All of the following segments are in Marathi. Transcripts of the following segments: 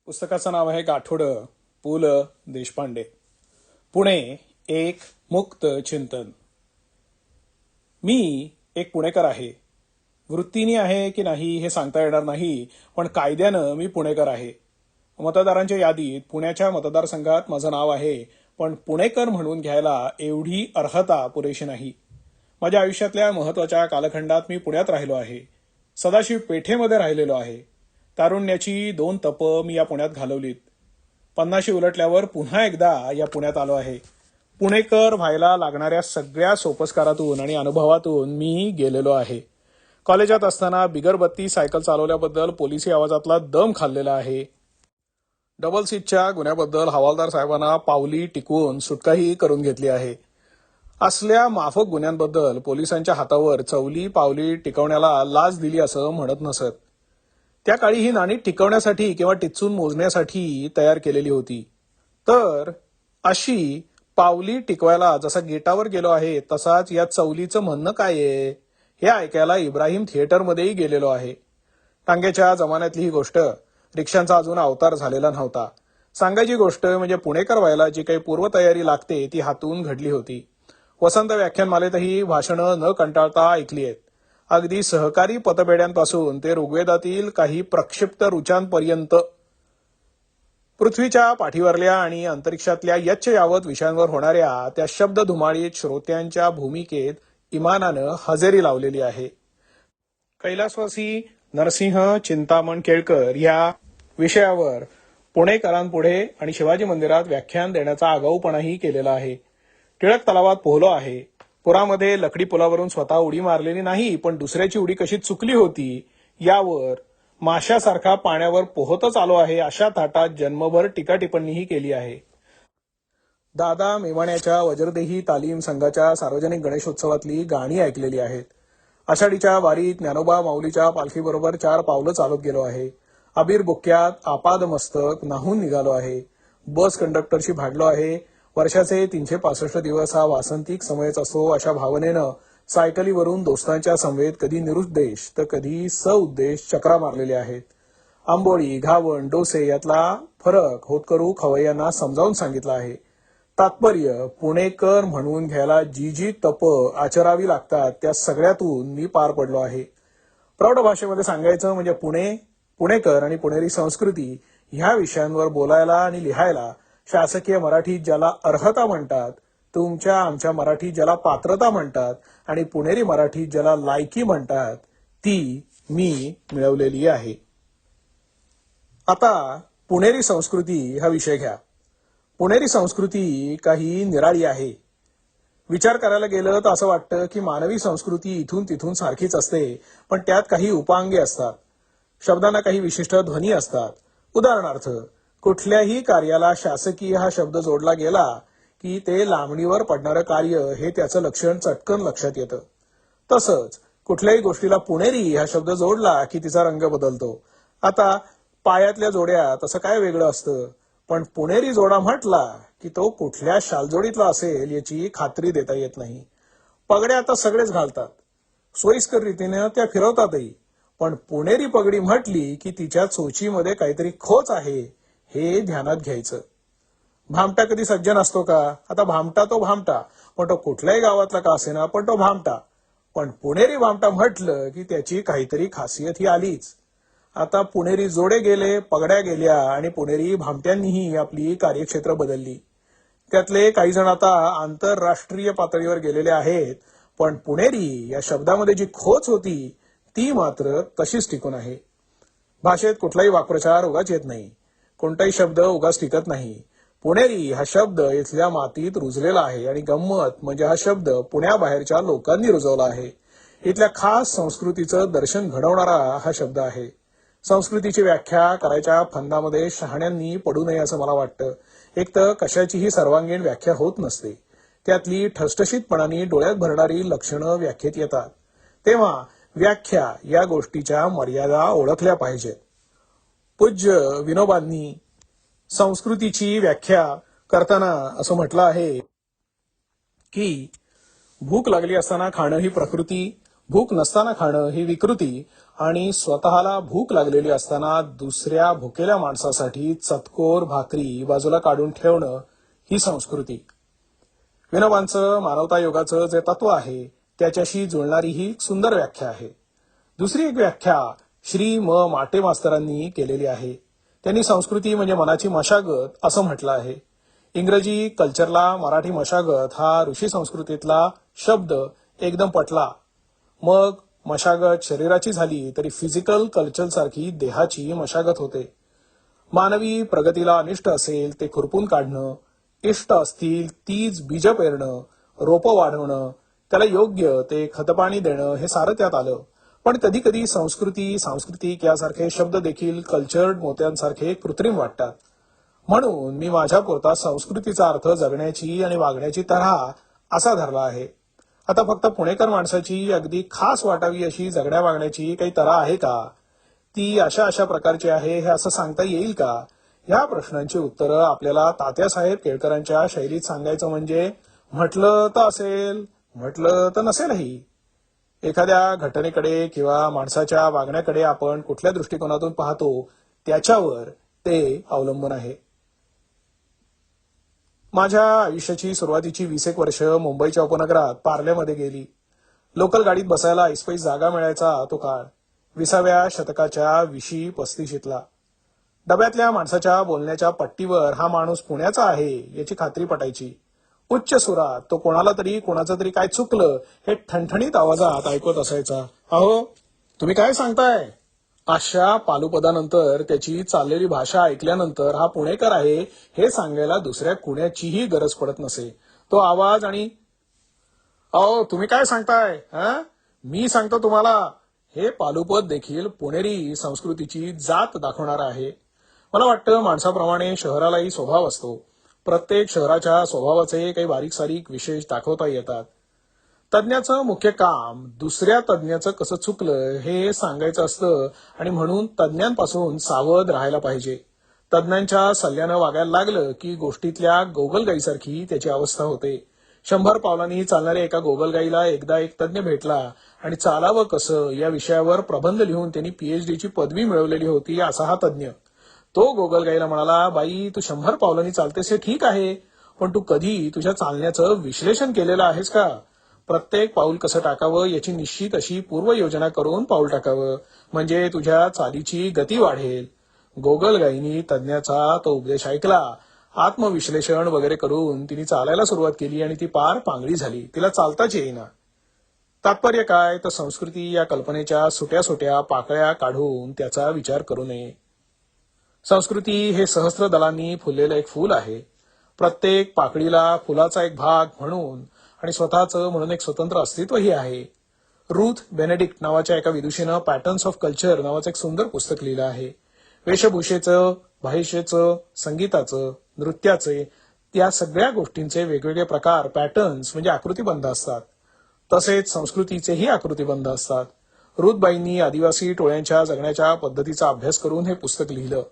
पुस्तकाचं नाव आहे गाठोडं पु ल देशपांडे. पुणे एक मुक्त चिंतन. मी एक पुणेकर आहे. वृत्तीने आहे की नाही हे सांगता येणार नाही, पण कायद्यानं मी पुणेकर आहे. मतदारांच्या यादीत पुण्याच्या मतदारसंघात माझं नाव आहे, पण पुणेकर म्हणून घ्यायला एवढी अर्हता पुरेशी नाही. माझ्या आयुष्यातल्या महत्वाच्या कालखंडात मी पुण्यात राहिलो आहे. सदाशिव पेठेमध्ये राहिलेलो आहे. तारुण्याची 2 तपं मी या पुण्यात घालवलीत. 50शी उलटल्यावर पुन्हा एकदा या पुण्यात आलो आहे. पुणेकर व्हायला लागणाऱ्या सगळ्या सोपस्कारातून आणि अनुभवातून मी गेलेलो आहे. कॉलेजात असताना बिगरबत्ती सायकल चालवल्याबद्दल पोलिसी आवाजातला दम खाल्लेला आहे. डबल सीटच्या गुन्ह्याबद्दल हवालदार साहेबांना पावली टिकवून सुटकाही करून घेतली आहे. असल्या माफक गुन्ह्यांबद्दल पोलिसांच्या हातावर चवली पावली टिकवण्याला लाज दिली असं म्हणत नसत. त्या काळी ही नाणी टिकवण्यासाठी किंवा टिचून मोजण्यासाठी तयार केलेली होती. तर अशी पावली टिकवायला जसा गेटावर गेलो आहे तसाच या चवलीचं म्हणणं काय आहे हे ऐकायला इब्राहिम थिएटरमध्येही गेलेलो आहे. टांग्याच्या जमान्यातली ही गोष्ट. रिक्षांचा अजून अवतार झालेला नव्हता. सांगायची गोष्ट म्हणजे पुणेकर व्हायला जी काही पूर्वतयारी लागते ती हातून घडली होती. वसंत व्याख्यानमालेतही भाषणं न कंटाळता ऐकली आहेत. अगदी सहकारी पतपेढ्यांपासून ते ऋग्वेदातील काही प्रक्षिप्त ऋचांपर्यंत पृथ्वीच्या पाठीवरल्या आणि अंतरिक्षातल्या यच्च यावत विषयांवर होणाऱ्या त्या शब्दधुमाळीत श्रोत्यांच्या भूमिकेत इमानानं हजेरी लावलेली आहे. कैलासवासी नरसिंह चिंतामण केळकर या विषयावर पुणेकरांपुढे आणि शिवाजी मंदिरात व्याख्यान देण्याचा आगाऊपणाही केलेला आहे. टिळक तलावात पोहलो आहे. पुरामध्ये लकडी पुलावरून स्वतः उडी मारलेली नाही, पण दुसऱ्याची उडी कशी चुकली होती यावर माशासारखा पाण्यावर पोहतच आलो आहे अशा थाटात जन्मभर टीका टिप्पणीही केली आहे. दादा मेवाण्याच्या वज्रदेही तालीम संघाच्या सार्वजनिक गणेशोत्सवातली गाणी ऐकलेली आहेत. आषाढीच्या वारीत ज्ञानोबा माऊलीच्या पालखीबरोबर 4 पावलं चालत गेलो आहे. अबीर बुक्क्यात आपाद मस्तक नाहून निघालो आहे. बस कंडक्टरशी भांडलो आहे. वर्षाचे 365 दिवस हा वासंतिक समयच असो अशा भावनेनं सायकलीवरून दोस्तांच्या समवेत कधी निरुद्देश तर कधी सउद्देश चक्रा मारलेल्या आहेत. आंबोळी, घावण, डोसे यातला फरक होतकरू खवय्यांना समजावून सांगितला आहे. तात्पर्य पुणेकर म्हणून घ्यायला जी जी तप आचरावी लागतात त्या सगळ्यातून मी पार पडलो आहे. प्रौढ भाषेमध्ये सांगायचं म्हणजे पुणे, पुणेकर आणि पुणेरी संस्कृती ह्या विषयांवर बोलायला आणि लिहायला शासकीय मराठीत ज्याला अर्हता म्हणतात, तुमच्या आमच्या मराठीत ज्याला पात्रता म्हणतात आणि पुणेरी मराठीत ज्याला लायकी म्हणतात, ती मी मिळवलेली आहे. आता पुणेरी संस्कृती हा विषय घ्या. पुणेरी संस्कृती काही निराळी आहे. विचार करायला गेलं तर असं वाटतं की मानवी संस्कृती इथून तिथून सारखीच असते, पण त्यात काही उपांगे असतात. शब्दांना काही विशिष्ट ध्वनी असतात. उदाहरणार्थ, कुठल्याही कार्याला शासकीय हा शब्द जोडला गेला की ते लांबणीवर पडणारं कार्य हे त्याचं लक्षण चटकन लक्षात येतं. तसंच कुठल्याही गोष्टीला पुणेरी हा शब्द जोडला की तिचा रंग बदलतो. आता पायातल्या जोड्या तसं काय वेगळं असतं, पण पुणेरी जोडा म्हटला की तो कुठल्या शालजोडीतला असेल याची खात्री देता येत नाही. पगड्या आता सगळेच घालतात. सोयीस्कर रीतीने त्या फिरवतातही, पण पुणेरी पगडी म्हटली की तिच्या चोचीमध्ये काहीतरी खोच आहे हे ध्यानात घ्यायचं. भामटा कधी सज्जन असतो का? आता भामटा तो भामटा, पण तो कुठल्याही गावातला का असेना, पण तो भामटा. पण पुणेरी भामटा म्हटलं की त्याची काहीतरी खासियत ही आलीच. आता पुणेरी जोडे गेले, पगड्या गेल्या आणि पुणेरी भामट्यांनीही आपली कार्यक्षेत्र बदलली. त्यातले काही जण आता आंतरराष्ट्रीय पातळीवर गेलेले आहेत, पण पुणेरी या शब्दामध्ये जी खोच होती ती मात्र तशीच टिकून आहे. भाषेत कुठलाही वाक्प्रचार उगाच येत नाही. कोणताही शब्द उगाच टिकत नाही. पुणेरी हा शब्द इथल्या मातीत रुजलेला आहे आणि गंमत म्हणजे हा शब्द पुण्याबाहेरच्या लोकांनी रुजवला आहे. इथल्या खास संस्कृतीचं दर्शन घडवणारा हा शब्द आहे. संस्कृतीची व्याख्या करायच्या फंदामध्ये शहाण्यांनी पडू नये असं मला वाटतं. एक तर कशाचीही सर्वांगीण व्याख्या होत नसते. त्यातली ठसठशीतपणाने डोळ्यात भरणारी लक्षणं व्याख्येत येतात. तेव्हा व्याख्या या गोष्टीच्या मर्यादा ओळखल्या पाहिजेत. पूज्य विनोबांनी संस्कृतीची व्याख्या करताना असं म्हटलं आहे की भूक लागली असताना खाणं ही प्रकृती, भूक नसताना खाणं ही विकृती आणि स्वतःला भूक लागलेली असताना दुसऱ्या भुकेल्या माणसासाठी चतकोर भाकरी बाजूला काढून ठेवणं ही संस्कृती. विनोबांचं मानवतायोगाचं जे तत्व आहे त्याच्याशी जुळणारी ही सुंदर व्याख्या आहे. दुसरी एक व्याख्या श्री म माटे मास्तरांनी केलेली आहे. त्यांनी संस्कृती म्हणजे मनाची मशागत असं म्हटलं आहे. इंग्रजी कल्चरला मराठी मशागत हा ऋषी संस्कृतीतला शब्द एकदम पटला. मग मशागत शरीराची झाली तरी फिजिकल कल्चर सारखी देहाची मशागत होते. मानवी प्रगतीला अनिष्ट असेल ते खुरपून काढणं, इष्ट असतील तीच बीज पेरणं, रोपं वाढवणं, त्याला योग्य ते खतपाणी देणं हे सारं त्यात आलं. पण कधी कधी संस्कृती, सांस्कृतिक यासारखे शब्द देखील कल्चर्ड मोत्यांसारखे कृत्रिम वाटतात. म्हणून मी माझ्यापुरता संस्कृतीचा अर्थ जगण्याची आणि वागण्याची तऱ्हा असा धरला आहे. आता फक्त पुणेकर माणसाची अगदी खास वाटावी अशी जगण्या वागण्याची काही तऱ्हा आहे का? ती अशा अशा प्रकारची आहे हे असं सांगता येईल का? या प्रश्नांची उत्तरं आपल्याला तात्यासाहेब केळकरांच्या शैलीत सांगायचं म्हणजे म्हटलं तर असेल, म्हटलं तर नसेलही. एखाद्या घटनेकडे किंवा माणसाच्या वागण्याकडे आपण कुठल्या दृष्टिकोनातून पाहतो त्याच्यावर ते अवलंबून आहे. माझ्या आयुष्याची सुरुवातीची 20 वर्ष मुंबईच्या उपनगरात पार्ल्यामध्ये गेली. लोकल गाडीत बसायला ऐसपैस जागा मिळायचा तो काळ 20व्या शतकाच्या 20-35ला. डब्यातल्या माणसाच्या बोलण्याच्या पट्टीवर हा माणूस पुण्याचा आहे याची खात्री पटायची. उच्च सुरात तो कोणाला तरी कोणाचं तरी काय चुकलं हे ठणठणीत आवाजात ऐकत असायचा. अहो तुम्ही काय सांगताय? अशा पालुपदानंतर त्याची चाललेली भाषा ऐकल्यानंतर हा पुणेकर आहे हे सांगायला दुसऱ्या कुणाचीही गरज पडत नसे. तो आवाज आणि अहो तुम्ही काय सांगताय? मी सांगतो तुम्हाला, हे पालुपद देखील पुणेरी संस्कृतीची जात दाखवणार आहे. मला वाटतं माणसाप्रमाणे शहरालाही स्वभाव असतो. प्रत्येक शहराच्या स्वभावाचे काही बारीक सारीक विशेष दाखवता येतात. तज्ञाचं मुख्य काम दुसऱ्या तज्ञाचं कसं चुकलं हे सांगायचं असतं आणि म्हणून तज्ञांपासून सावध राहायला पाहिजे. तज्ञांच्या सल्ल्यानं वागायला लागलं की गोष्टीतल्या गोगलगाईसारखी त्याची अवस्था होते. 100 पावलांनी चालणाऱ्या एका गोगलगाईला एकदा एक तज्ञ भेटला आणि चालावं कसं या विषयावर प्रबंध लिहून त्यांनी पीएचडीची पदवी मिळवलेली होती असा हा तज्ञ. तो गोगलगाईला म्हणाला, बाई तू 100 पावलांनी चालतेस हे ठीक आहे, पण तू कधी तुझ्या चालण्याचं विश्लेषण केलेलं आहेस का? प्रत्येक पाऊल कसं टाकावं याची निश्चित अशी पूर्वयोजना करून पाऊल टाकावं, म्हणजे तुझ्या चालीची गती वाढेल. गोगलगाईनी तज्ञाचा तो उपदेश ऐकला. आत्मविश्लेषण वगैरे करून तिने चालायला सुरुवात केली आणि ती पार पांगळी झाली. तिला चालताच येईना. तात्पर्य काय? तर संस्कृती या कल्पनेच्या सुट्या सुट्या पाकळ्या काढून त्याचा विचार करू नये. संस्कृती हे सहस्त्र दलांनी फुललेलं एक फूल आहे. प्रत्येक पाकळीला फुलाचा एक भाग म्हणून आणि स्वतःचं म्हणून एक स्वतंत्र अस्तित्वही आहे. रूथ बेनेडिक्ट नावाच्या एका विदुषीनं पॅटर्न्स ऑफ कल्चर नावाचं एक सुंदर पुस्तक लिहिलं आहे. वेशभूषेचं, भाषेचं, संगीताचं, नृत्याचे, त्या सगळ्या गोष्टींचे वेगवेगळे प्रकार पॅटर्न्स म्हणजे आकृतीबंध असतात. तसेच संस्कृतीचेही आकृतीबंध असतात. रुथबाईंनी आदिवासी टोळ्यांच्या जगण्याच्या पद्धतीचा अभ्यास करून हे पुस्तक लिहिलं.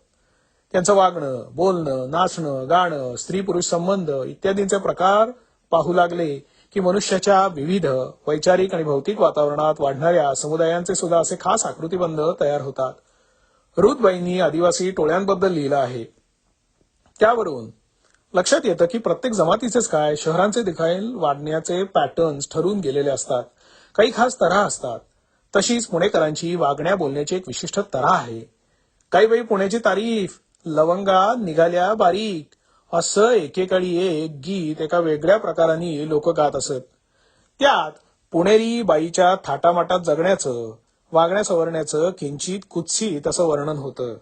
त्यांचं वागणं, बोलणं, नाचणं, गाणं, स्त्री पुरुष संबंध इत्यादींचे प्रकार पाहू लागले की मनुष्याच्या विविध वैचारिक आणि भौतिक वातावरणात वाढणाऱ्या समुदायांचे सुद्धा असे खास आकृतीबंध तयार होतात. रुथबाईंनी आदिवासी टोळ्यांबद्दल लिहिलं आहे. त्यावरून लक्षात येतं की प्रत्येक जमातीचेच काय शहरांचे देखील वाढण्याचे पॅटर्न्स ठरून गेलेले असतात. काही खास तऱ्हा असतात. तशीच पुणेकरांची वागण्या बोलण्याची एक विशिष्ट तऱ्हा आहे. काही बाई पुण्याची तारीफ, लवंगा निघाल्या बारीक असं एकेकाळी एक गीत एका वेगळ्या प्रकाराने लोक गात असत. त्यात पुणेरी बाईच्या थाटामाटात जगण्याचं, वागण्या सवरण्याचं किंचित कुत्सित असं वर्णन होतं.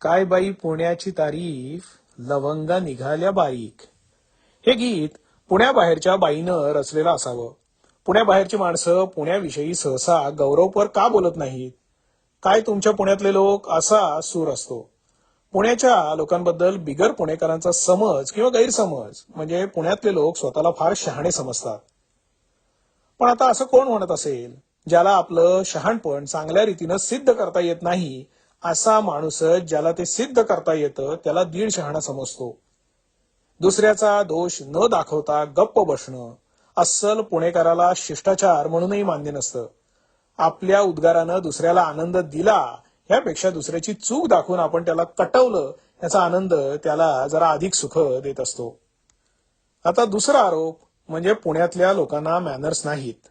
काय बाई पुण्याची तारीफ, लवंगा निघाल्या बारीक. हे गीत पुण्याबाहेरच्या बाईनं रचलेलं असावं. पुण्याबाहेरची माणसं पुण्याविषयी सहसा गौरवपर का बोलत नाहीत? काय तुमच्या पुण्यातले लोक असा सूर असतो. पुण्याच्या लोकांबद्दल बिगर पुणेकरांचा समज किंवा गैरसमज म्हणजे पुण्यातले लोक स्वतःला फार शहाणे समजतात. पण आता असं कोण म्हणत असेल ज्याला आपलं शहाणपण चांगल्या रीतीनं सिद्ध करता येत नाही, असा माणूसच ज्याला ते सिद्ध करता येतं त्याला दीड शहाणा समजतो. दुसऱ्याचा दोष न दाखवता गप्प बसणं अस्सल पुणेकराला शिष्टाचार म्हणूनही मान्य नसतं. आपल्या उद्गारानं दुसऱ्याला आनंद दिला यापेक्षा दुसऱ्याची चूक दाखवून आपण त्याला कटवलं याचा आनंद त्याला जरा अधिक सुख देत असतो. आता दुसरा आरोप म्हणजे पुण्यातल्या लोकांना मॅनर्स नाहीत.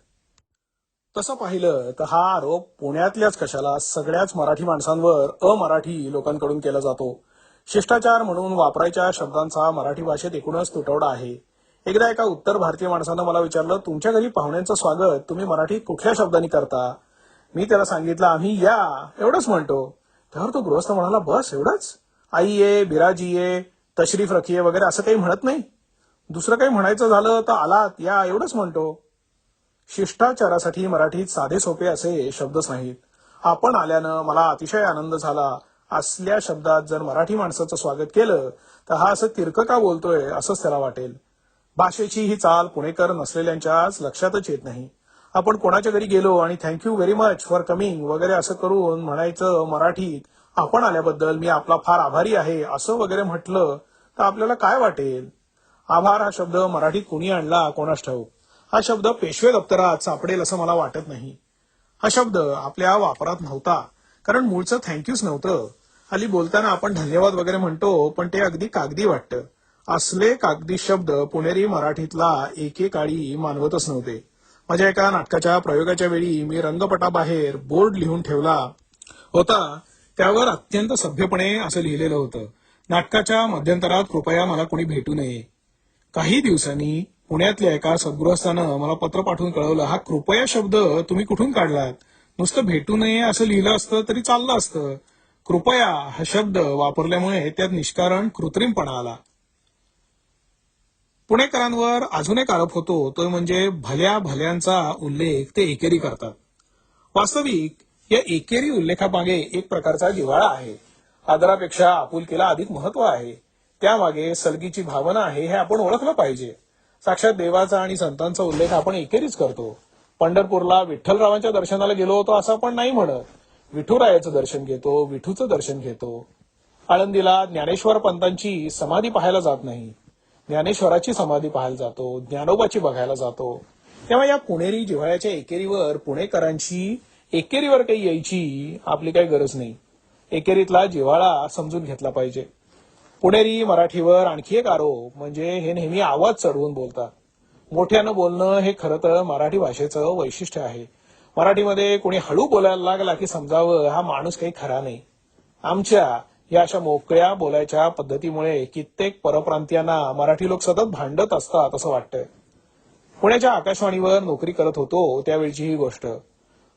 तसं पाहिलं तर हा आरोप पुण्यातल्याच कशाला सगळ्याच मराठी माणसांवर अमराठी लोकांकडून केला जातो. शिष्टाचार म्हणून वापरायच्या शब्दांचा मराठी भाषेत एकूणच तुटवडा आहे. एकदा एका उत्तर भारतीय माणसानं मला विचारलं, तुमच्या घरी पाहुण्यांचं स्वागत तुम्ही मराठीत कुठल्या शब्दांनी करता? मी त्याला सांगितलं, आम्ही या एवढंच म्हणतो. त्यावर तो गृहस्थ म्हणाला, बस एवढंच? आई ये, बिराजी ये, तशरीफ रखिये वगैरे असं काही म्हणत नाही? दुसरं काही म्हणायचं झालं तर आलात या एवढंच म्हणतो. शिष्टाचारासाठी मराठीत साधे सोपे असे शब्दच नाहीत. आपण आल्यानं मला अतिशय आनंद झाला असल्या शब्दात जर मराठी माणसाचं स्वागत केलं तर हा असं तिरकं का बोलतोय असंच त्याला वाटेल. भाषेची ही चाल पुणेकर नसलेल्यांच्याच लक्षातच येत नाही. आपण कोणाच्या घरी गेलो आणि thank you very much for coming वगैरे असं करून म्हणायचं मराठीत, आपण आल्याबद्दल मी आपला फार आभारी आहे असं वगैरे म्हटलं तर आपल्याला काय वाटेल? आभार हा शब्द मराठीत कुणी आणला कोणास ठाऊक. हा शब्द पेशवे दप्तरात सापडेल असं मला वाटत नाही. हा शब्द आपल्या वापरात नव्हता कारण मूळचं थँक्यूच नव्हतं. हल्ली बोलताना आपण धन्यवाद वगैरे म्हणतो पण ते अगदी कागदी वाटतं. असले कागदी शब्द पुणेरी मराठीतला एकेकाळी मानवतच नव्हते. माझ्या एका नाटकाच्या प्रयोगाच्या वेळी मी रंगपटाबाहेर बोर्ड लिहून ठेवला होता. त्यावर अत्यंत सभ्यपणे असं लिहिलेलं होतं, नाटकाच्या मध्यंतरात कृपया मला कोणी भेटू नये. काही दिवसांनी पुण्यातल्या एका सद्गृहस्थानं मला पत्र पाठवून कळवलं, हा कृपया शब्द तुम्ही कुठून काढलात? नुसतं भेटू नये असं लिहिलं असतं तरी चाललं असतं. कृपया हा शब्द वापरल्यामुळे त्यात निष्कारण कृत्रिमपणा आला. पुणेकरांवर अजून एक आरोप होतो तो म्हणजे भल्या भल्यांचा उल्लेख ते एकेरी करतात. वास्तविक या एकेरी उल्लेखामागे एक प्रकारचा जिव्हाळा आहे. आदरापेक्षा आपुलकीला अधिक महत्व आहे. त्यामागे सलगीची भावना आहे हे आपण ओळखलं पाहिजे. साक्षात देवाचा आणि संतांचा उल्लेख आपण एकेरीच करतो. पंढरपूरला विठ्ठलरावांच्या दर्शनाला गेलो होतो असं आपण नाही म्हणत. विठुरायाचं दर्शन घेतो, विठूचं दर्शन घेतो. आळंदीला ज्ञानेश्वर पंतांची समाधी पाहायला जात नाही, ज्ञानेश्वराची समाधी पाहायला जातो, ज्ञानोबाची बघायला जातो. तेव्हा या पुणेरी जिव्हाळ्याच्या एकेरीवर पुणेकरांची एकेरीवर काही यायची आपली काही गरज नाही. एकेरीतला जिव्हाळा समजून घेतला पाहिजे. पुणेरी मराठीवर आणखी एक आरोप म्हणजे हे नेहमी आवाज चढवून बोलतात. मोठ्यानं बोलणं हे खरं तर मराठी भाषेचं वैशिष्ट्य आहे. मराठीमध्ये कोणी हळू बोलायला लागला की समजावं हा माणूस काही खरा नाही. आमच्या या अशा मोकळ्या बोलायच्या पद्धतीमुळे कित्येक परप्रांतीयांना मराठी लोक सतत भांडत असतात असं वाटतंय. पुण्याच्या आकाशवाणीवर नोकरी करत होतो त्यावेळची ही गोष्ट.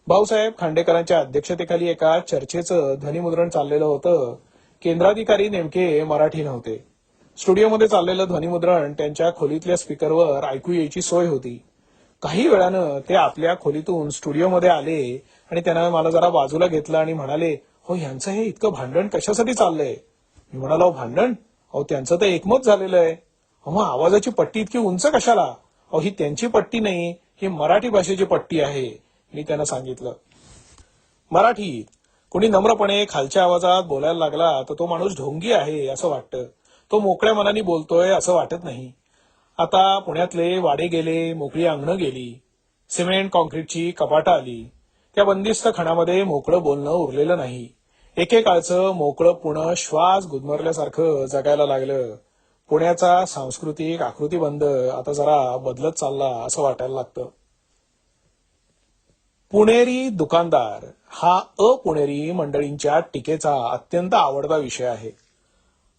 भाऊसाहेब खांडेकरांच्या अध्यक्षतेखाली एका चर्चेचं ध्वनिमुद्रण चाललेलं होतं. केंद्राधिकारी नेमके मराठी नव्हते. स्टुडिओमध्ये चाललेलं ध्वनिमुद्रण त्यांच्या खोलीतल्या स्पीकरवर ऐकू यायची सोय होती. काही वेळानं ते आपल्या खोलीतून स्टुडिओमध्ये आले आणि त्यानं मला जरा बाजूला घेतलं आणि म्हणाले, हो ह्यांचं हे इतकं भांडण कशासाठी चाललंय? मी म्हणालो, भांडण? अहो त्यांचं तर एकमत झालेलं आहे. मग आवाजाची पट्टी इतकी उंच कशाला? अहो ही त्यांची पट्टी नाही, ही मराठी भाषेची पट्टी आहे, मी त्यांना सांगितलं. मराठीत कोणी नम्रपणे खालच्या आवाजात बोलायला लागला तर तो माणूस ढोंगी आहे असं वाटतं. तो मोकळ्या मनाने बोलतोय असं वाटत नाही. आता पुण्यातले वाडे गेले, मोकळी अंगणं गेली, सिमेंट कॉन्क्रीटची कपाटं आली. त्या बंदिस्त खणामध्ये मोकळं बोलणं उरलेलं नाही. एकेकाळचं मोकळं पुणं श्वास गुदमरल्यासारखं जगायला लागलं. पुण्याचा सांस्कृतिक आकृतीबंध आता जरा बदलत चालला असं वाटायला लागतं. पुणेरी दुकानदार हा अपुणेरी मंडळींच्या टीकेचा अत्यंत आवडता विषय आहे.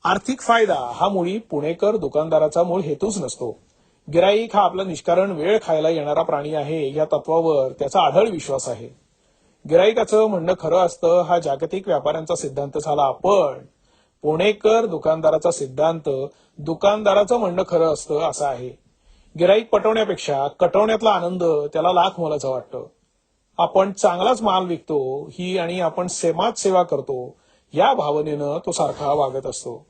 आर्थिक फायदा हा मुळी पुणेकर दुकानदाराचा मूळ हेतूच नसतो. गिराईक हा आपला निष्कारण वेळ खायला येणारा प्राणी आहे या तत्वावर त्याचा आढळ विश्वास आहे. गिराईकाचं म्हणणं खरं असतं हा जागतिक व्यापाऱ्यांचा सिद्धांत झाला, पण पुणेकर दुकानदाराचा सिद्धांत दुकानदाराचं म्हणणं खरं असतं असं आहे. गिराईक पटवण्यापेक्षा कटवण्यातला आनंद त्याला लाख मोलाचा वाटतो. आपण चांगलाच माल विकतो ही आणि आपण समाज सेवा करतो या भावनेनं तो सारखा वागत असतो.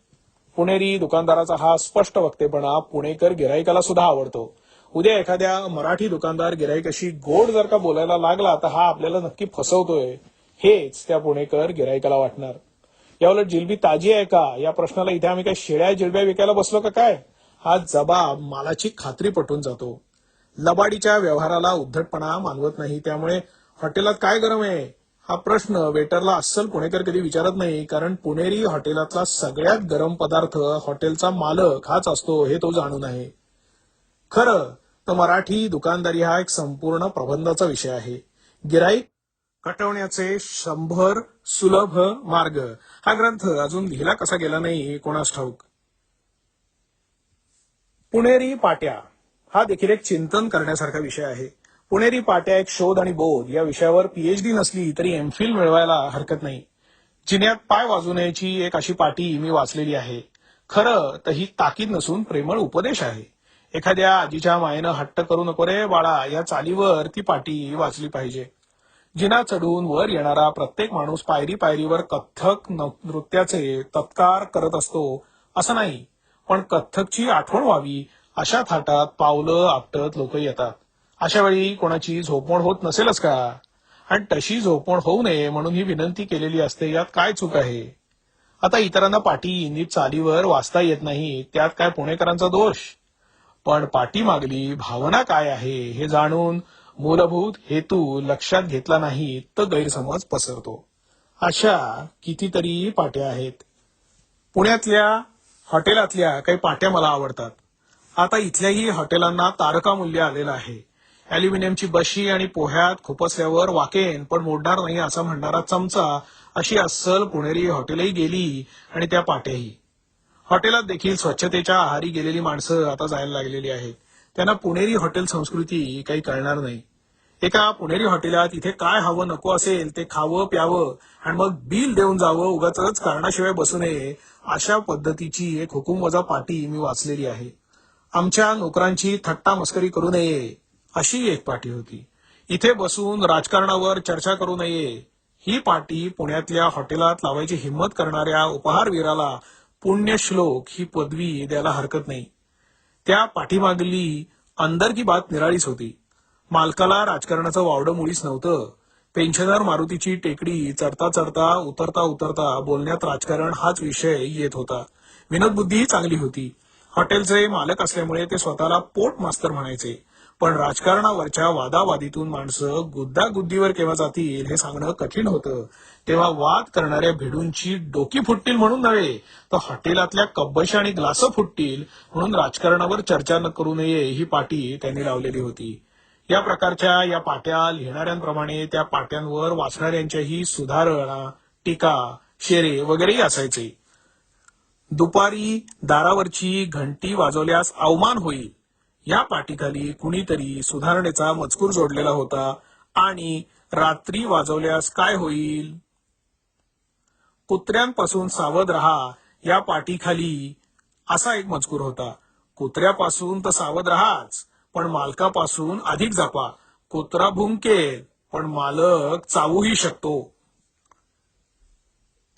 पुणेरी दुकानदाराचा हा स्पष्ट वक्तेपणा पुणेकर गिराईकाला सुद्धा आवडतो. उद्या एखाद्या मराठी दुकानदार गिराईकाशी गोड जर का बोलायला लागला तर हा आपल्याला नक्की फसवतोय हेच त्या पुणेकर गिराईकाला वाटणार. याउलट जिलबी ताजी आहे का या प्रश्नाला इथे आम्ही काय शेळ्या जिलब्या विकायला बसलो का काय, हा जबाब मालाची खात्री पटून जातो. लबाडीच्या व्यवहाराला उद्धटपणा मानवत नाही. त्यामुळे हॉटेलात काय गरम आहे हा प्रश्न वेटरला अस्सल पुणेकर कधी विचारत नाही, कारण पुणेरी हॉटेलातला सगळ्यात गरम पदार्थ हॉटेलचा मालक हाच असतो हे तो जाणून आहे. खरं तर मराठी दुकानदारी हा एक संपूर्ण प्रबंधाचा विषय आहे. गिराईक कटवण्याचे 100 सुलभ मार्ग हा ग्रंथ अजून लिहिला कसा गेला नाही कोणास ठाऊक. पुणेरी पाट्या हा देखील एक चिंतन करण्यासारखा विषय आहे. पुणेरी पाट्या एक शोध आणि बोध या विषयावर पीएचडी नसली तरी एमफिल मिळवायला हरकत नाही. जिन्यात पाय वाजू नयेची एक अशी पाटी मी वाचलेली आहे. खरं तर ही ताकीद नसून प्रेमळ उपदेश आहे. एखाद्या आजीच्या मायेनं हट्ट करू नको रे बाळा या चालीवर ती पाटी वाचली पाहिजे. जिना चढून वर येणारा प्रत्येक माणूस पायरी पायरीवर कथ्थक नृत्याचे तत्कार करत असतो असं नाही, पण कथ्थकची आठवण व्हावी अशा थाटात पावलं आपटत लोक येतात. अशा वेळी कोणाची झोपमोड होत नसेलच का? आणि तशी झोपमोड होऊ नये म्हणून ही विनंती केलेली असते, यात काय चूक आहे? आता इतरांना पाटी नीट चालीवर वाचता येत नाही त्यात काय पुणेकरांचा दोष? पण पाठीमागली भावना काय आहे हे जाणून मूलभूत हेतू लक्षात घेतला नाही तर गैरसमज पसरतो. अशा कितीतरी पाट्या आहेत. पुण्यातल्या हॉटेलातल्या काही पाट्या मला आवडतात. आता इथल्याही हॉटेलांना तारकामूल्य आलेलं आहे. अॅल्युमिनियमची बशी आणि पोह्यात खुपसल्यावर वाकेन पण मोडणार नाही असा म्हणणारा चमचा अशी अस्सल पुणेरी हॉटेलही गेली आणि त्या पाट्याही. हॉटेलात देखील स्वच्छतेच्या आहारी गेलेली माणसं आता जायला लागलेली आहेत. त्यांना पुणेरी हॉटेल संस्कृती काही कळणार नाही. एका पुणेरी हॉटेलात इथे काय हवं नको असेल ते खावं प्यावं आणि मग बिल देऊन जावं, उगाचच कारणाशिवाय बसू नये अशा पद्धतीची एक हुकूमवजा पाटी मी वाचलेली आहे. आमच्या नोकरांची थट्टा मस्करी करू नये अशी एक पाटी होती. इथे बसून राजकारणावर चर्चा करू नये ही पाटी पुण्यातल्या हॉटेलात लावायची हिंमत करणाऱ्या उपहारवीराला पुण्यश्लोक ही पदवी द्यायला हरकत नाही. त्या पाठीमागली अंदरकी बात निराळीच होती. मालकाला राजकारणाचं वावडं मुळीच नव्हतं. पेन्शनर मारुतीची टेकडी चढता चढता उतरता उतरता बोलण्यात राजकारण हाच विषय येत होता. विनोदबुद्धीही चांगली होती. हॉटेलचे मालक असल्यामुळे ते स्वतःला पोट मास्तर म्हणायचे. पण राजकारणावरच्या वादावादीतून माणसं गुद्दागुद्दीवर केव्हा जातील हे सांगणं कठीण होतं. तेव्हा वाद करणाऱ्या भिडूंची डोकी फुटतील म्हणून नव्हे तर हॉटेलातल्या कब्बशी आणि ग्लासं फुटतील म्हणून राजकारणावर चर्चा न करू नये ही पाटी त्यांनी लावलेली होती. या प्रकारच्या या पाट्या लिहिणाऱ्यांप्रमाणे त्या पाट्यांवर वाचणाऱ्यांच्याही सुधारणा, टीका, शेरे वगैरेही असायचे. दुपारी दारावरची घंटी वाजवल्यास अवमान होईल या पाठीखाली कुणीतरी सुधारणेचा मजकूर जोडलेला होता आणि रात्री वाजवल्यास काय होईल? कुत्र्यांपासून सावध राहा या पाठीखाली असा एक मजकूर होता. कुत्र्यापासून तर सावध राहाच, पण मालकापासून अधिक जपा. कुत्रा भुंकेल पण मालक चावूही शकतो.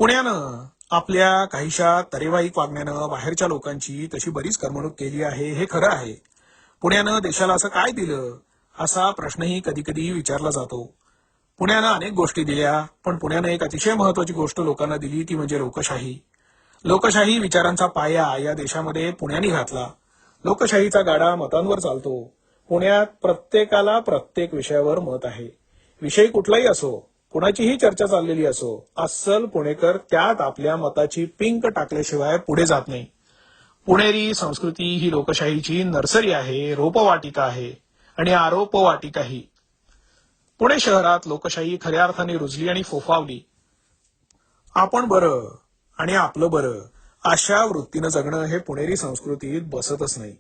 पुण्यानं आपल्या काहीशा तरेवाईक वागण्यानं बाहेरच्या लोकांची तशी बरीच करमणूक केली आहे हे खरं आहे. पुण्यानं देशाला असं काय दिलं असा प्रश्नही कधी कधी विचारला जातो. पुण्यानं अनेक गोष्टी दिल्या, पण पुण्यानं एक अतिशय महत्वाची गोष्ट लोकांना दिली ती म्हणजे लोकशाही. लोकशाही विचारांचा पाया या देशामध्ये पुण्याने घातला. लोकशाहीचा गाडा मतांवर चालतो. पुण्यात प्रत्येकाला प्रत्येक विषयावर मत आहे. विषय कुठलाही असो, कुणाचीही चर्चा चाललेली असो, अस्सल पुणेकर त्यात आपल्या मताची पिंक टाकल्याशिवाय पुढे जात नाही. पुणेरी संस्कृती ही लोकशाहीची नर्सरी आहे, रोपवाटिका आहे आणि आरोपवाटिकाही. पुणे शहरात लोकशाही खऱ्या अर्थाने रुजली आणि फोफावली. आपण बरं आणि आपलं बरं अशा वृत्तीनं जगणं हे पुणेरी संस्कृतीत बसतच नाही.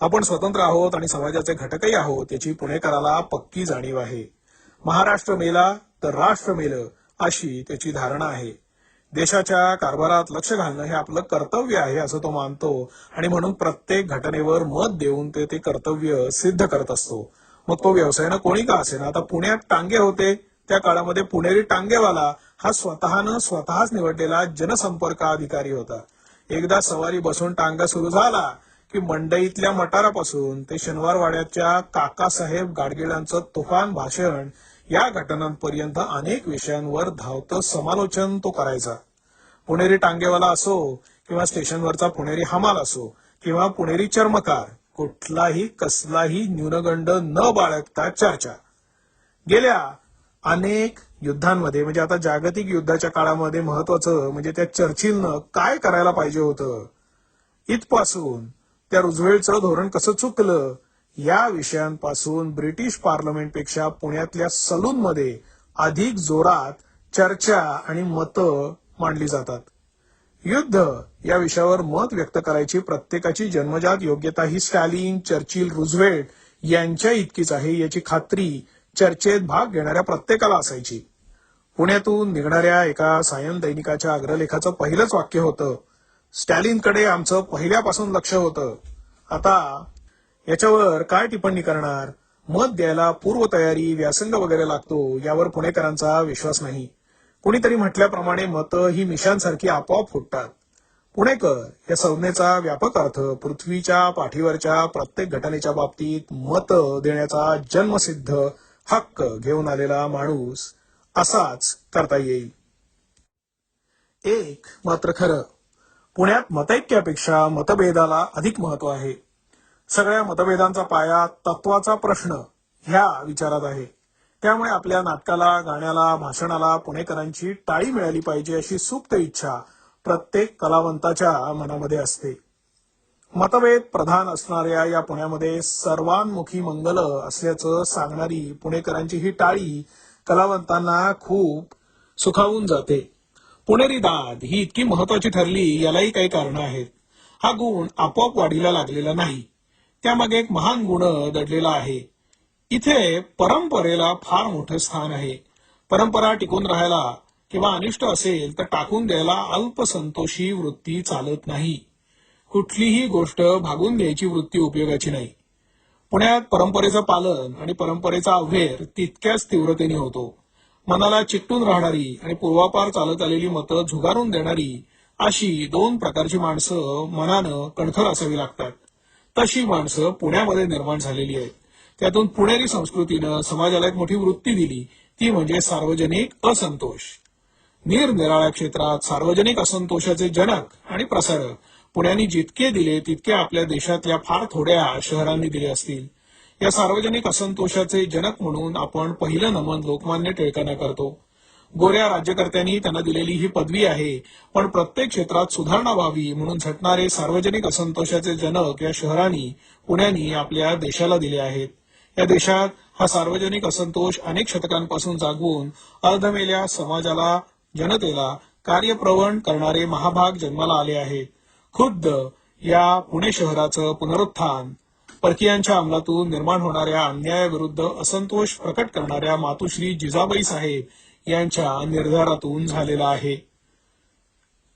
आपण स्वतंत्र आहोत आणि समाजाचे घटकही आहोत याची पुणेकराला पक्की जाणीव आहे. महाराष्ट्र मेला तर राष्ट्र मेलं अशी त्याची धारणा आहे. देशाच्या कारभारात लक्ष घालणं हे आपलं कर्तव्य आहे असं तो मानतो आणि म्हणून प्रत्येक घटनेवर मत देऊन ते कर्तव्य सिद्ध करत असतो. मग तो व्यवसायानं कोणी का असेना. आता पुण्यात टांगे होते त्या काळामध्ये पुणेरी टांगेवाला हा स्वतःच निवडलेला जनसंपर्क अधिकारी होता. एकदा सवारी बसून टांगा सुरू झाला की मंडईतल्या मटारापासून ते शनिवारवाड्याच्या काकासाहेब गाडगिळांचं तुफान भाषण या घटनांपर्यंत अनेक विषयांवर धावतं समालोचन तो करायचा. पुणेरी टांगेवाला असो किंवा स्टेशनवरचा पुणेरी हमाल असो किंवा पुणेरी चर्मकार कुठलाही कसलाही न्यूनगंड न बाळगता चर्चा. गेल्या अनेक युद्धांमध्ये म्हणजे आता जागतिक युद्धाच्या काळामध्ये महत्वाचं म्हणजे त्या चर्चिलनं काय करायला पाहिजे होतं, इथपासून त्या रुझवेल्टचं धोरण कसं चुकलं, या विषयांपासून ब्रिटिश पार्लमेंटपेक्षा पुण्यातल्या सलूनमध्ये अधिक जोरात चर्चा आणि मतं मांडली जातात. युद्ध या विषयावर मत व्यक्त करायची प्रत्येकाची जन्मजात योग्यता ही स्टॅलिन, चर्चिल, रुझवेल्ट यांच्या इतकीच आहे याची खात्री चर्चेत भाग घेणाऱ्या प्रत्येकाला असायची. पुण्यातून निघणाऱ्या एका सायन दैनिकाच्या अग्रलेखाचं पहिलंच वाक्य होतं, स्टॅलिनकडे आमचं पहिल्यापासून लक्ष होतं. आता याच्यावर काय टिप्पणी करणार? मत द्यायला पूर्वतयारी, व्यासंग वगैरे लागतो यावर पुणेकरांचा विश्वास नाही. कुणीतरी म्हटल्याप्रमाणे मतं ही मिशांसारखी आपोआप फुटतात. पुणेकर या संज्ञेचा व्यापक अर्थ पृथ्वीच्या पाठीवरच्या प्रत्येक घटनेच्या बाबतीत मतं देण्याचा जन्मसिद्ध हक्क घेऊन आलेला माणूस असाच करता येईल. एक मात्र खरं, पुण्यात मतैक्यापेक्षा मतभेदाला अधिक महत्व आहे. सगळ्या मतभेदांचा पाया तत्वाचा प्रश्न ह्या विचारात आहे. त्यामुळे आपल्या नाटकाला, गाण्याला, भाषणाला पुणेकरांची टाळी मिळाली पाहिजे अशी सुप्त इच्छा प्रत्येक कलावंताच्या मनामध्ये असते. मतभेद प्रधान असणाऱ्या या पुण्यामध्ये सर्वांमुखी मंगल असल्याचं सांगणारी पुणेकरांची ही टाळी कलावंतांना खूप सुखावून जाते. पुणेरी दाद ही इतकी महत्वाची ठरली यालाही काही कारण आहेत. हा गुण आपोआप वाढीला लागलेला नाही, त्यामागे एक महान गुण दडलेला आहे. इथे परंपरेला फार मोठं स्थान आहे. परंपरा टिकून राहायला किंवा अनिष्ट असेल तर टाकून द्यायला अल्पसंतोषी वृत्ती चालत नाही. कुठलीही गोष्ट भागून द्यायची वृत्ती उपयोगाची नाही. पुण्यात परंपरेचं पालन आणि परंपरेचा अव्हेर तितक्याच तीव्रतेने होतो. मनाला चिकटून राहणारी आणि पूर्वापार चालत आलेली मतं झुगारून देणारी अशी दोन प्रकारची माणसं मनानं कणखर असावी लागतात. तशी माणसं पुण्यामध्ये निर्माण झालेली आहेत. त्यातून पुणेरी संस्कृतीनं समाजाला एक मोठी वृत्ती दिली, ती म्हणजे सार्वजनिक असंतोष. निरनिराळ्या क्षेत्रात सार्वजनिक असंतोषाचे जनक आणि प्रसारक पुण्याने जितके दिले तितके आपल्या देशातल्या फार थोड्या शहरांनी दिले असतील. या सार्वजनिक असंतोषाचे जनक म्हणून आपण पहिलं नमन लोकमान्य टिळकांना करतो. गोऱ्या राज्यकर्त्यांनी त्यांना दिलेली ही पदवी आहे, पण प्रत्येक क्षेत्रात सुधारणा व्हावी म्हणून झटणारे सार्वजनिक असंतोषाचे जनक या शहरांनी, पुण्यानी आपल्या देशाला दिले आहेत. या देशात हा सार्वजनिक असंतोष अनेक शतकांपासून जागवून अर्धमेल्या समाजाला, जनतेला कार्यप्रवण करणारे महाभाग जन्माला आले आहेत. खुद्द या पुणे शहराचं पुनरुत्थान परकीयांच्या अंमलातून निर्माण होणाऱ्या अन्यायाविरुद्ध असंतोष प्रकट करणाऱ्या मातुश्री जिजाबाई साहेब यांच्या निर्धारातून झालेला आहे.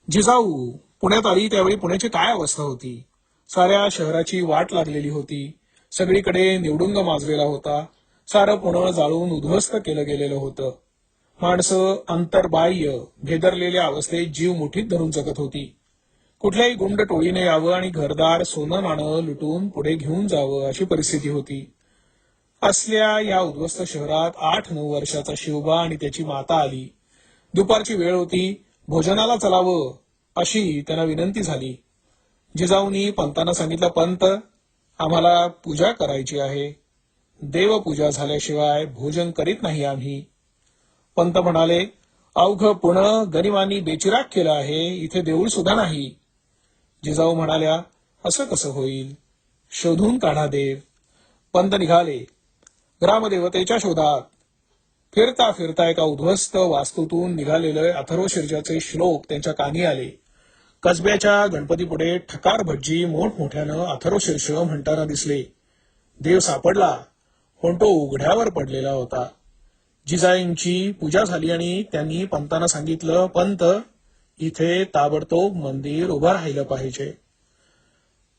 जिजाऊ पुण्यात आली त्यावेळी पुण्याची काय अवस्था होती? साऱ्या शहराची वाट लागलेली होती. सगळीकडे निवडुंग माजलेला होता. सारं पुणे जाळून उद्ध्वस्त केलं गेलेलं होतं. माणसं अंतर्बाह्य भेदरलेल्या अवस्थेत जीव मुठीत धरून जगत होती. कुठल्याही गुंड टोळीने यावं आणि घरदार, सोनं नाणं लुटून पुढे घेऊन जावं अशी परिस्थिती होती. असल्या या उद्ध्वस्त शहरात 8-9 वर्षाचा शिवबा आणि त्याची माता आली. दुपारची वेळ होती. भोजनाला चलावं अशी त्यांना विनंती झाली. जिजाऊनी पंतांना सांगितलं, पंत, आम्हाला पूजा करायची आहे. देवपूजा झाल्याशिवाय भोजन करीत नाही आम्ही. पंत म्हणाले, अवघं पुणे गरिबांनी बेचिराग केलं आहे, इथे देऊळ सुद्धा नाही. जिजाऊ म्हणाल्या, असं कसं होईल? शोधून काढा देव. पंत निघाले ग्रामदेवतेच्या शोधात. फिरता फिरता एका उद्ध्वस्त वास्तूतून निघालेले अथर्वशीर्षाचे श्लोक त्यांच्या कानी आले. कसब्याच्या गणपतीपुढे ठकार भटजी मोठमोठ्यानं अथर्वशीर्ष म्हणताना दिसले. देव सापडला, पण तो उघड्यावर पडलेला होता. जिजाईंची पूजा झाली आणि त्यांनी पंतांना सांगितलं, पंत, इथे ताबडतोब मंदिर उभं राहिलं पाहिजे.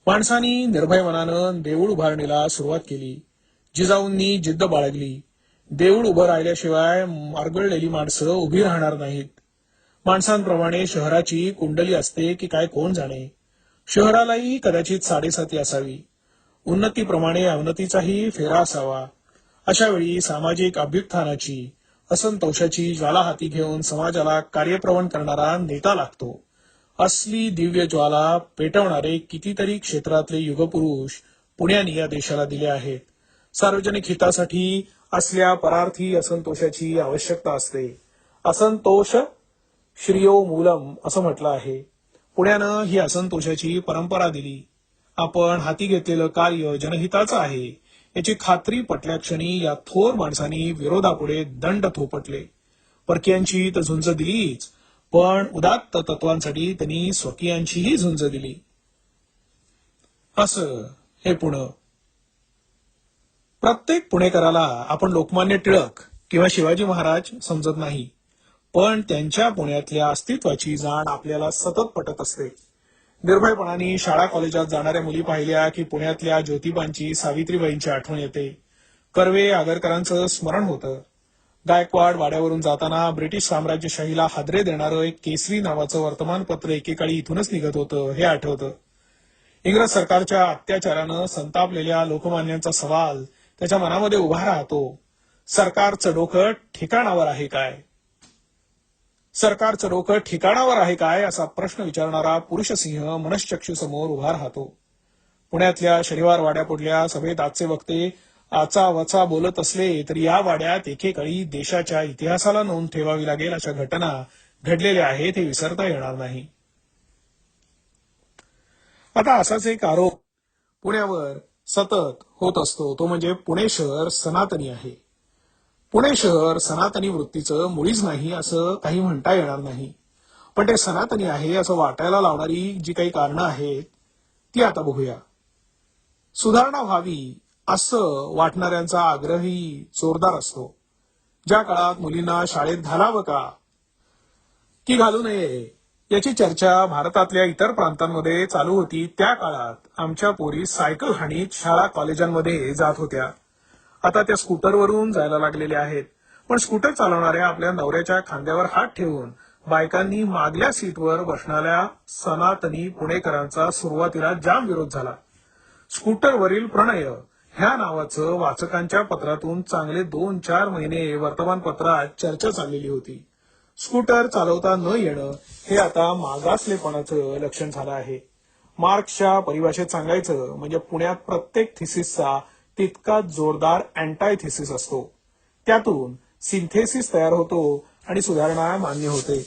माणसांनी निर्भय मनानं देऊळ उभारणीला सुरुवात केली. जिजाऊंनी जिद्द बाळगली. देऊळ उभं राहिल्याशिवाय मारगळलेली माणसं उभी राहणार नाहीत. माणसांप्रमाणे शहराची कुंडली असते की काय कोण जाणे. शहरालाही कदाचित साडेसाती असावी. उन्नतीप्रमाणे अवनतीचाही फेरा असावा. अशा वेळी सामाजिक अभ्युत्थानाची, असंतोषाची ज्वाला हाती घेऊन समाजाला कार्यप्रवण करणारा नेता लागतो. असली दिव्य ज्वाला पेटवणारे कितीतरी क्षेत्रातले युगपुरुष पुण्याने या देशाला दिले आहेत. सार्वजनिक हितासाठी असल्या परार्थी असंतोषाची आवश्यकता असते. असंतोष श्रियो मूलम असं म्हटलं आहे. पुण्यानं ही असंतोषाची परंपरा दिली. आपण हाती घेतलेलं कार्य जनहिताचं आहे याची खात्री पटल्याक्षणी या थोर माणसांनी विरोधापुढे दंड थोपटले. परकीयांची तर झुंज दिलीच, पण उदात्त तत्वांसाठी त्यांनी स्वकीयांचीही झुंज दिली. असं हे पुणे. प्रत्येक पुणेकराला आपण लोकमान्य टिळक किंवा शिवाजी महाराज समजत नाही, पण त्यांच्या पुण्यातल्या अस्तित्वाची जाण आपल्याला सतत पटत असते. निर्भयपणाने शाळा कॉलेजात जाणाऱ्या मुली पाहिल्या की पुण्यातल्या ज्योतिबांची, सावित्रीबाईंची आठवण येते. कर्वे, आगरकरांचं स्मरण होतं. गायकवाड वाड्यावरून जाताना ब्रिटिश साम्राज्यशाहीला हादरे देणारं एक केसरी नावाचं वर्तमानपत्र एकेकाळी इथूनच निघत होतं हे आठवतं. इंग्रज सरकारच्या अत्याचारानं संतापलेल्या लोकमान्यांचा सवाल त्याच्या मनामध्ये उभा राहतो. सरकारचं डोकं ठिकाणावर आहे काय? सरकारचं डोकं ठिकाणावर आहे काय असा प्रश्न विचारणारा पुरुषसिंह मनश्चक्षूसमोर उभा राहतो. पुण्यातल्या शनिवार वाड्यापुढल्या सभेत आजचे वक्ते आचा वचा बोलत असले तरी या वाड्यात एकेकाळी देशाच्या इतिहासाला नोंद ठेवावी लागेल अशा घटना घडलेल्या आहेत हे विसरता येणार नाही. आता असाच एक आरोप पुण्यावर सतत होत असतो, तो म्हणजे पुणे शहर सनातनी आहे. पुणे शहर सनातनी वृत्तीचं मुळीच नाही असं काही म्हणता येणार नाही, पण ते सनातनी आहे असं वाटायला लावणारी जी काही कारणं आहेत ती आता बघूया. सुधारणा व्हावी असं वाटणाऱ्यांचा आग्रही जोरदार असतो. ज्या काळात मुलींना शाळेत घालावं का की घालू नये याची चर्चा भारतातल्या इतर प्रांतांमध्ये चालू होती, त्या काळात आमच्या पोरी सायकल हाणीत शाळा कॉलेजांमध्ये जात होत्या. आता त्या स्कूटरवरून जायला लागलेल्या आहेत, पण स्कूटर चालवणाऱ्या आपल्या नवऱ्याच्या खांद्यावर हात ठेवून बायकांनी मागल्या सीटवर बसणाऱ्या सनातनी पुणेकरांचा सुरुवातीला जाम विरोध झाला. स्कूटरवरील प्रणय ह्या नावाचं वाचकांच्या पत्रातून चांगले 2-4 महिने वर्तमानपत्रात चर्चा चाललेली होती. स्कूटर चालवता न येणं हे आता मागासलेपणाचं लक्षण झालं आहे. मार्क्सच्या परिभाषेत सांगायचं म्हणजे पुण्यात प्रत्येक थिसिसचा तितका जोरदार अँटाय थिसिस असतो. त्यातून सिंथेसिस तयार होतो आणि सुधारणा मान्य होते.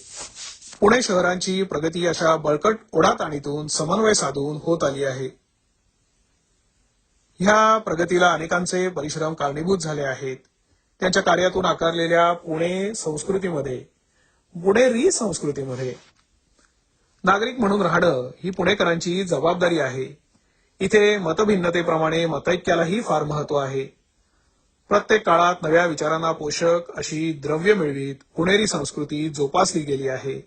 पुणे शहरांची प्रगती अशा बळकट ओढाताणीतून समन्वय साधून होत आली आहे. ह्या प्रगतीला अनेकांचे परिश्रम कारणीभूत झाले आहेत. त्यांच्या कार्यातून आकारलेल्या पुणे संस्कृतीमध्ये, पुणेरी संस्कृतीमध्ये नागरिक म्हणून राहणं ही पुणेकरांची जबाबदारी आहे. इथे मतभिन्नतेप्रमाणे मतैक्यालाही फार महत्व आहे. प्रत्येक काळात नव्या विचारांना पोषक अशी द्रव्य मिळवीत पुणेरी संस्कृती जोपासली गेली आहे.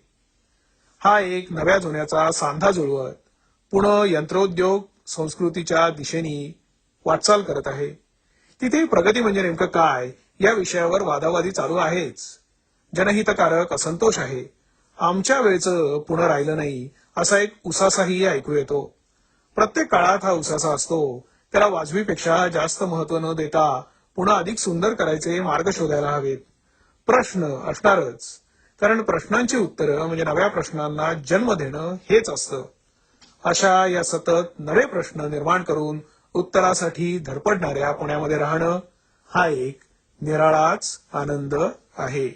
हा एक नव्या जुन्याचा सांधा जुळवत पुणे यंत्रोद्योग संस्कृतीच्या दिशेने वाटचाल करत आहे. तिथे प्रगती म्हणजे नेमकं काय या विषयावर वादावादी चालू आहेच. जनहितकारक असंतोष आहे. आमच्या वेळचं पुणे राहिलं नाही असा एक उसासाही ऐकू येतो. प्रत्येक काळात हा उसासा असतो. त्याला वाजवीपेक्षा जास्त महत्व न देता पुणे अधिक सुंदर करायचे मार्ग शोधायला हवेत. प्रश्न असणारच, कारण प्रश्नांची उत्तरं म्हणजे नव्या प्रश्नांना जन्म देणं हेच असतं. अशा या सतत नवे प्रश्न निर्माण करून उत्तरासाठी धडपडणाऱ्या पुण्यामध्ये राहणं हा एक निराळाच आनंद आहे.